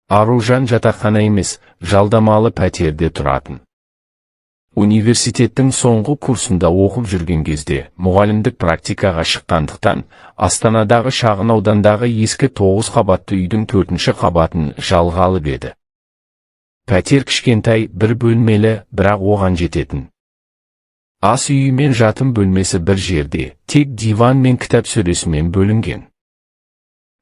Аружан жатақхана емес, жалдамалы пәтерде тұратын. Университеттің соңғы курсында оқып жүрген кезде мұғалімдік практикаға шыққандықтан Астанадағы шағын аудандағы ескі 9 қабатты үйдің 4-ші қабатын жалға алып еді. Пәтер кішкентай, бір бөлмелі, бірақ оған жететін. Ас үйі мен жатын бөлмесі бір жерде, тек диван мен кітап сөресімен бөлінген.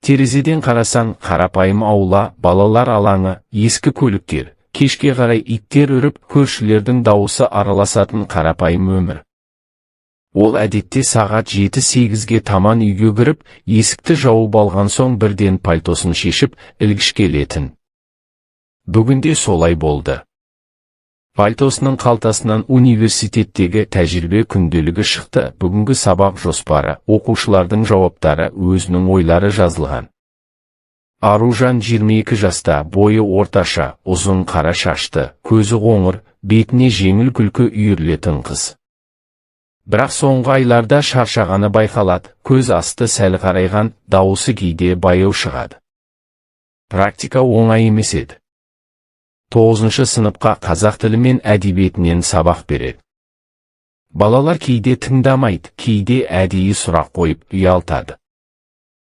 Терезеден қарасаң, қарапайым аула, балалар алаңы, ескі көліктер, кешке қарай иттер үріп, көршілердің дауысы араласатын қарапайым өмір. Ол әдетте сағат 7-8-ге таман үйге кіріп, есікті жауып алған соң бірден пальтосын шешіп, ілгішке келетін. Бүгінде солай болды. Пальтосының қалтасынан университеттегі тәжірибе күнделігі шықты. Бүгінгі сабақ жоспары, оқушылардың жауаптары, өзінің ойлары жазылған. Аружан 22 жаста, бойы орташа, ұзын қара шашты, көзі қоңыр, бетіне жеңіл күлкі үйірілетін қыз. Бірақ соңғы айларда шаршағаны байқалады, көз асты сәл қарайған, дауысы кейде баяу шығады. Практика оңай емес еді. 9-шы сыныпқа қазақ тілі мен әдебиетінен сабақ береді. Балалар кейде тыңдамайды, кейде әдейі сұрақ қойып ұялтады.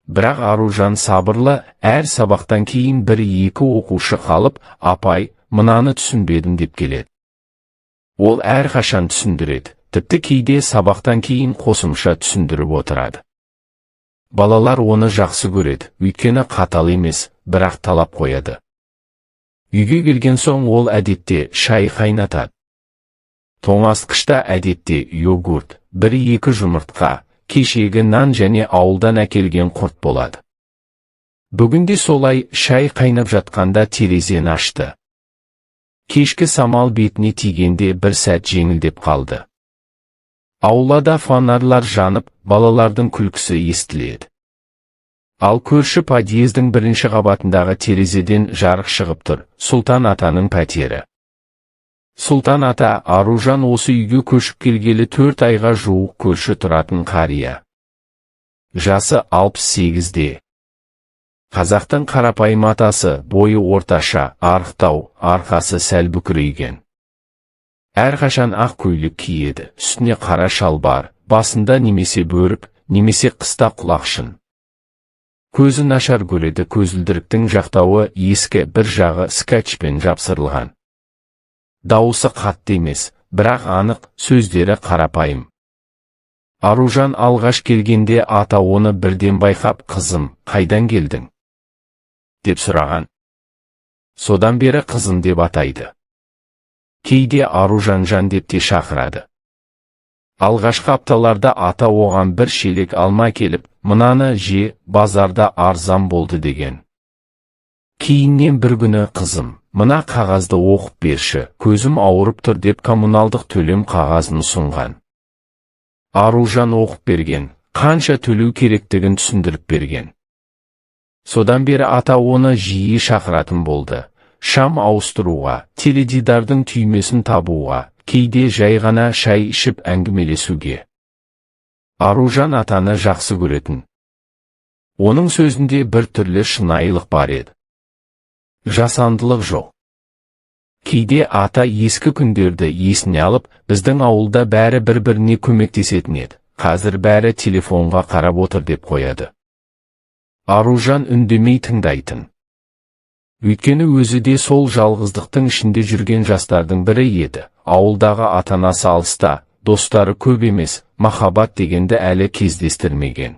Бірақ Аружан сабырлы, әр сабақтан кейін 1-2 оқушы қалып, апай, мынаны түсінбедім деп келеді. Ол әрқашан түсіндіреді, тіпті кейде сабақтан кейін қосымша түсіндіріп отырады. Балалар оны жақсы көреді, өйткені қатал емес, бірақ талап қояды. Үйге келген соң ол әдетте шай қайнатады. Тоңазытқышта әдетте йогурт, 1-2 жұмыртқа, кешегі нан және ауылдан әкелген құрт болады. Бүгінде солай шай қайнап жатқанда терезені ашты. Кешкі самал бетіне тигенде бір сәт жеңілдеп қалды. Аулада фонарлар жанып, балалардың күлкісі естіледі. Ал көрші подъездің 1-ші қабатындағы терезеден жарық шығып тұр, Сұлтан атаның пәтері. Сұлтан ата, Аружан осы үйге көшіп келгелі 4 айға жуық көрші тұратын қария. Жасы 68-де. Қазақтың қарапайым атасы, бойы орташа, арықтау, арқасы сәл бүкірейген. Әрқашан ақ көйлек киеді, үстіне қара шалбар, басында немесе бөрік, немесе қыста құлақшын. Көзі нашар көреді, көзілдіріктің жақтауы ескі, бір жағы скотчпен жапсырылған. Дауысы қатты емес, бірақ анық, сөздері қарапайым. Аружан алғаш келгенде ата оны бірден байқап, қызым, қайдан келдің? деп сұраған. Содан бері қызым деп атайды. Кейде Аружан жан деп те шақырады. Алғашқы апталарда ата оған бір шелек алма келіп, мынаны же, базарда арзан болды деген. Кейіннен бір күні, қызым, мына қағазды оқып берші, көзім ауырып тұр деп коммуналдық төлем қағазын ұсынған. Аружан оқып берген, қанша төлеу керектігін түсіндіріп берген. Содан бері ата оны жиі шақыратын болды. Шам ауыстыруға, теледидардың түймесін табуға, кейде жай ғана шай ішіп әңгімелесуге. Аружан атаны жақсы көретін. Оның сөзінде бір түрлі шынайылық бар еді. Жасандылық жоқ. Кейде ата ескі күндерді есіне алып, біздің ауылда бәрі бір-біріне көмектесетін еді. Қазір бәрі телефонға қарап отыр деп қояды. Аружан үндемей тыңдайтын. Өйткені өзі де сол жалғыздықтың ішінде жүрген жастардың бірі еді. Ауылдағы ата-анасы алыста, достары көп емес, махаббат дегенді әлі кездестірмеген.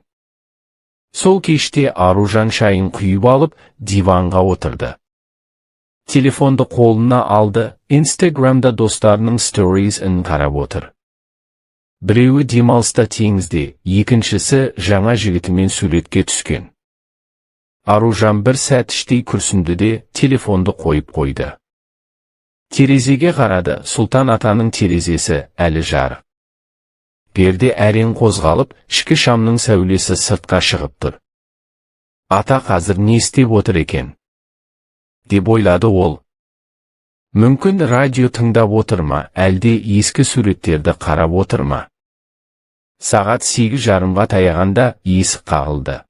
Сол кеште Аружан шайын құйып алып, диванға отырды. Телефонды қолына алды, Инстаграмда достарының сторисін қарап отыр. Біреуі демалыста теңізде, екіншісі жаңа жігітімен суретке түскен. Аружан бір сәт іштей күрсінді де, телефонды қойып қойды. Терезеге қарады, Сұлтан атаның терезесі әлі жарық. Перде әрең қозғалып, ішкі шамның сәулесі сыртқа шығып тұр. Ата қазір не істеп отыр екен? деп ойлады ол. Мүмкін радио тыңдап отыр ма, әлде ескі суреттерді қарап отыр ма? Сағат 8:30-ға таяғанда есік қағылды.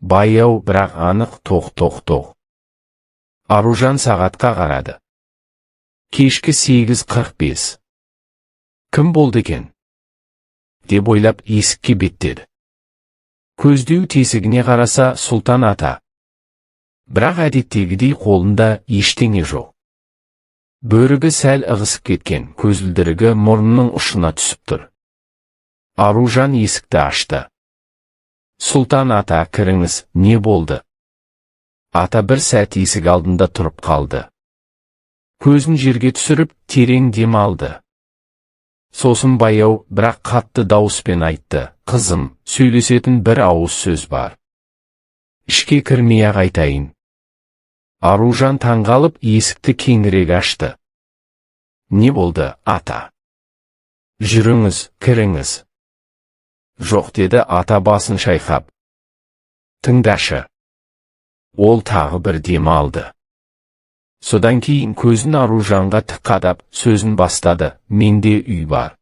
Баяу, бірақ анық, тоқ. Аружан сағатқа қарады. Кешкі 8:45. Кім болды екен? Деп ойлап есікке беттеді. Көздеу тесігіне қараса Сұлтан ата. Бірақ әдеттегідей қолында ештеңе жоқ. Бөрігі сәл ығысып кеткен, көзілдірігі мұрнының ұшына түсіп тұр. Аружан есікті ашты. Сұлтан ата, кіріңіз, не болды? Ата бір сәт есік алдында тұрып қалды. Көзін жерге түсіріп, терең дем алды. Сосын баяу, бірақ қатты дауыспен айтты: қызым, сөйлесетін бір ауыз сөз бар. Ішке кірмей-ақ айтайын. Аружан таңғалып есікті кеңірек ашты. Не болды, ата? Жүріңіз, кіріңіз. Жоқ, деді ата басын шайқап. Тыңдашы. Ол тағы бір дем алды. Содан кейін көзін Аружанға тік қадап, сөзін бастады: менде үй бар.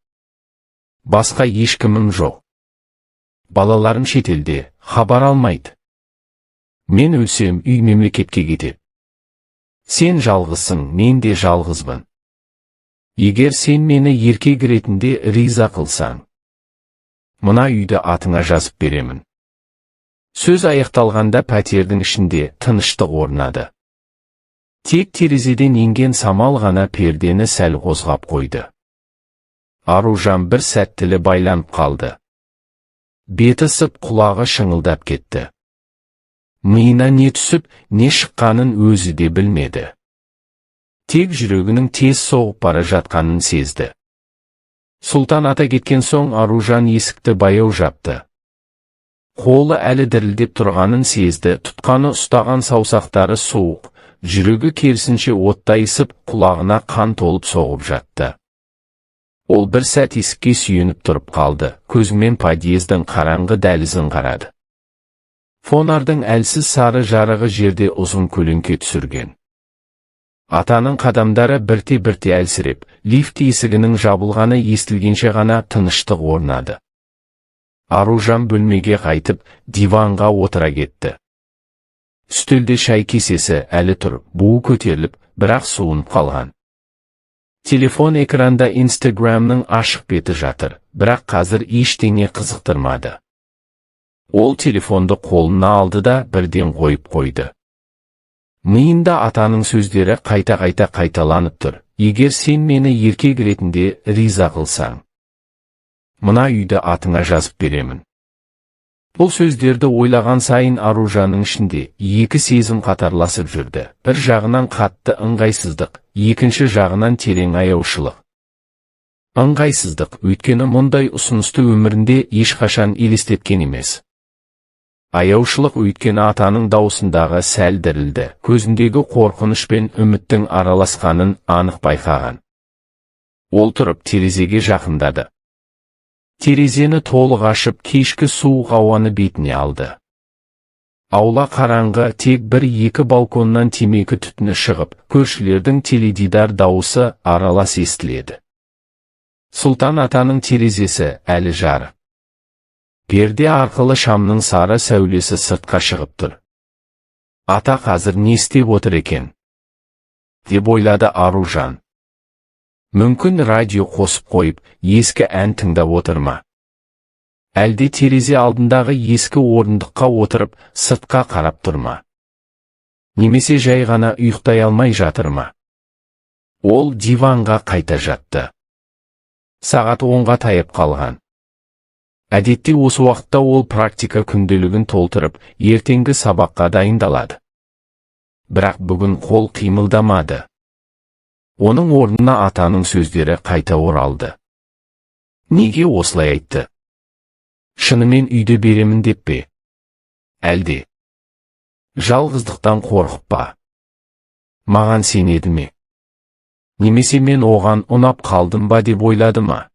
Басқа ешкімім жоқ. Балаларым шетелде, хабар алмайды. Мен өлсем, үй мемлекетке кетеді. Сен жалғызсың, мен де жалғызбын. Егер сен мені еркек ретінде риза қылсаң, мына үйді атыңа жазып беремін. Сөз аяқталғанда пәтердің ішінде тыныштық орнады. Тек терезеден енген самал ғана пердені сәл қозғап қойды. Аружан бір сәт тілі байланып қалды. Беті ысып, құлағы шыңылдап кетті. Миына не түсіп, не шыққанын өзі де білмеді. Тек жүрегінің тез соғып бара жатқанын сезді. Сұлтан ата кеткен соң Аружан есікті баяу жапты. Қолы әлі дірілдеп тұрғанын сезді, тұтқаны ұстаған саусақтары суық, жүрегі керісінше оттай ысып, құлағына қан толып соғып жатты. Ол бір сәт есікке сүйеніп тұрып қалды, көзімен подъездің қараңғы дәлізін қарады. Фонардың әлсіз сары жарығы жерде ұзын көлеңке түсірген. Атаның қадамдары бірте-бірте әлсіреп, лифт есігінің жабылғаны естілгенше ғана тыныштық орнады. Аружан бөлмеге қайтып, диванға отыра кетті. Үстелде шай кесесі әлі тұр, буы көтеріліп, бірақ суынып қалған. Телефон экранда Инстаграмның ашық беті жатыр, бірақ қазір ештеңе қызықтырмады. Ол телефонды қолына алды да бірден қойып қойды. Миында атаның сөздері қайта-қайта қайталанып тұр: егер сен мені еркек ретінде риза қылсаң, мына үйді атыңа жазып беремін. Бұл сөздерді ойлаған сайын Аружанның ішінде екі сезім қатарласып жүрді. Бір жағынан қатты ыңғайсыздық, екінші жағынан терең аяушылық. Ыңғайсыздық, өйткені мұндай ұсынысты өмірінде ешқашан елестеткен емес. Аяушылық, өйткені атаның даусындағы сәл дірілді, көзіндегі қорқыныш пен үміттің араласқанын анық байқаған. Ол тұрып терезеге жақындады. Терезені толық ашып, кешкі суық ауаны бетіне алды. Аула қараңғы, тек бір-екі балконнан темекі түтіні шығып, көршілердің теледидар дауысы аралас естіледі. Сұлтан атаның терезесі әлі жарық. Перде арқылы шамның сары сәулесі сыртқа шығып тұр. Ата қазір не істеп отыр екен? Деп ойлады Аружан. Мүмкін радио қосып қойып, ескі ән тыңдап отыр ма? Әлде терезе алдындағы ескі орындыққа отырып, сыртқа қарап тұр ма? Немесе жай ғана ұйықтай алмай жатыр ма? Ол диванға қайта жатты. Сағат 10-ға таяп қалған. Әдетте осы уақытта ол практика күнделігін толтырып, ертеңгі сабаққа дайындалады. Бірақ бүгін қол қимылдамады. Оның орнына атаның сөздері қайта оралды. Неге осылай айтты? Шынымен үйді беремін деп пе? Әлде жалғыздықтан қорқып па? Маған сенеді ме? Немесе мен оған ұнап қалдым ба деп ойлады ма?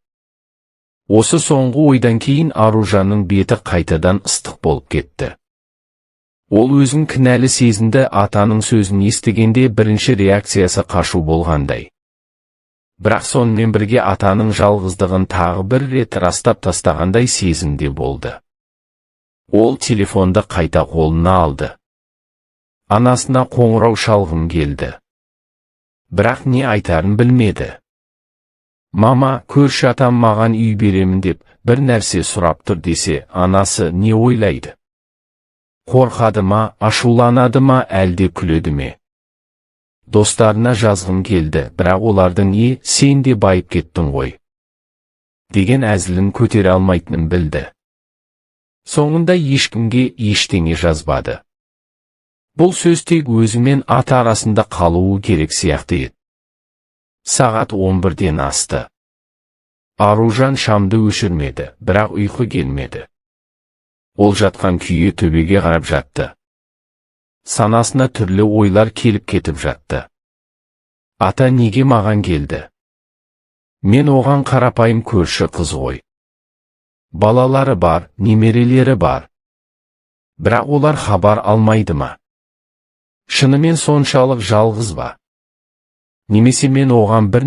Осы соңғы ойдан кейін Аружанның беті қайтадан ыстық болып кетті. Ол өзін кінәлі сезінді, атаның сөзін естігенде бірінші реакциясы қашу болғандай. Бірақ сонымен бірге атаның жалғыздығын тағы бір рет растап тастағандай сезімде болды. Ол телефонды қайта қолына алды. Анасына қоңырау шалғым келді. Бірақ не айтарын білмеді. Мама, көрші атам маған үй беремін деп бір нәрсе сұрап тұр десе, анасы не ойлайды? Қорқады ма, ашуланады ма, әлде күледі ме? Достарына жазғым келді, бірақ олардың сен де байып кеттің ғой деген әзілін көтере алмайтынын білді. Соңында ешкімге ештеңе жазбады. Бұл сөз тек өзі мен аты арасында қалуы керек сияқты еді. Сағат 11-ден асты. Аружан шамды өшірмеді, бірақ ұйқы келмеді. Ол жатқан күйі төбеге қарап жатты. Санасына түрлі ойлар келіп кетіп жатты. Ата неге маған келді? Мен оған қарапайым көрші қыз ғой. Балалары бар, немерелері бар. Бірақ олар хабар алмайды ма? Шынымен соншалық жалғыз ба? Немесе мен оған бір